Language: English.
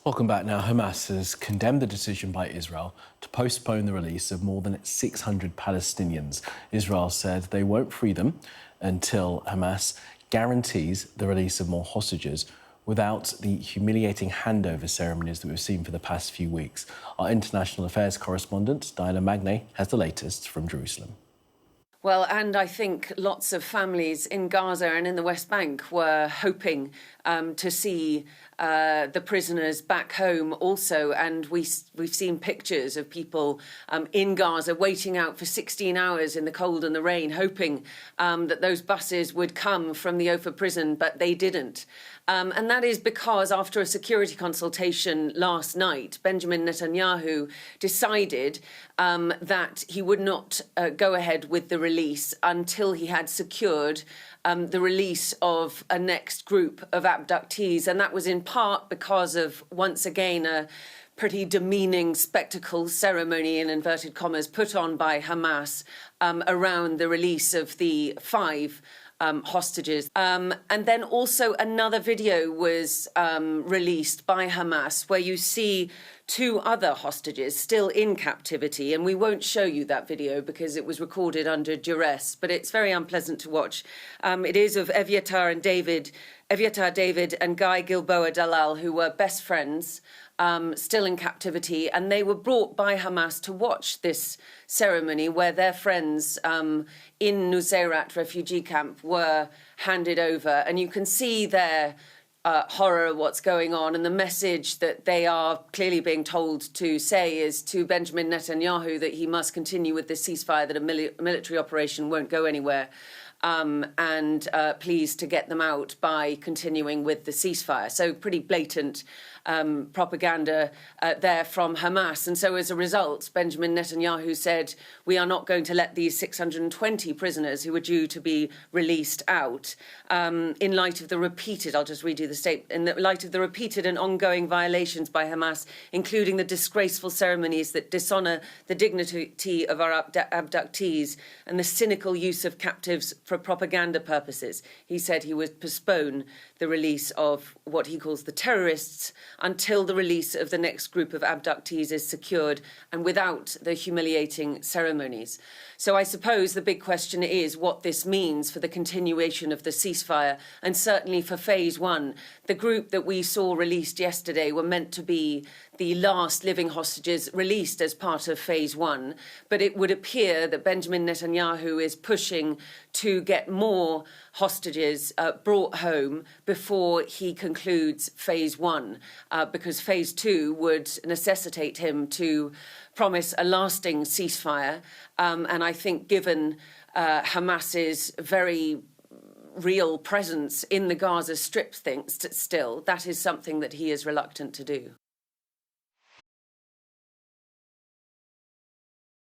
Welcome back. Now, Hamas has condemned the decision by Israel to postpone the release of more than 600 Palestinians. Israel said they won't free them until Hamas guarantees the release of more hostages without the humiliating handover ceremonies that we've seen for the past few weeks. Our international affairs correspondent, Diana Magnay, has the latest from Jerusalem. Well, and I think lots of families in Gaza and in the West Bank were hoping to see the prisoners back home also. And we've seen pictures of people in Gaza waiting out for 16 hours in the cold and the rain, hoping that those buses would come from the Ofer prison, but they didn't. And that is because after a security consultation last night, Benjamin Netanyahu decided that he would not go ahead with the release until he had secured the release of a next group of abductees. And that was in part because of, once again, a pretty demeaning spectacle ceremony, in inverted commas, put on by Hamas around the release of the 5 hostages. And then also another video was released by Hamas where you see 2 other hostages still in captivity. And we won't show you that video because it was recorded under duress, but it's very unpleasant to watch. It is of Eviatar David and Guy Gilboa Dalal, who were best friends, still in captivity, and they were brought by Hamas to watch this ceremony where their friends in Nuseirat refugee camp were handed over. And you can see their horror of what's going on, and the message that they are clearly being told to say is to Benjamin Netanyahu that he must continue with this ceasefire, that a military operation won't go anywhere. And pleased to get them out by continuing with the ceasefire. So pretty blatant propaganda there from Hamas. And so as a result, Benjamin Netanyahu said, we are not going to let these 620 prisoners who were due to be released out in light of the repeated, I'll just read you the statement, in the light of the repeated and ongoing violations by Hamas, including the disgraceful ceremonies that dishonour the dignity of our abductees and the cynical use of captives for propaganda purposes. He said he would postpone the release of what he calls the terrorists until the release of the next group of abductees is secured and without the humiliating ceremonies. So I suppose the big question is what this means for the continuation of the ceasefire, and certainly for phase 1. The group that we saw released yesterday were meant to be the last living hostages released as part of phase 1. But it would appear that Benjamin Netanyahu is pushing to get more hostages brought home before he concludes phase 1, because phase 2 would necessitate him to promise a lasting ceasefire. And I think given Hamas's very real presence in the Gaza Strip still, that is something that he is reluctant to do.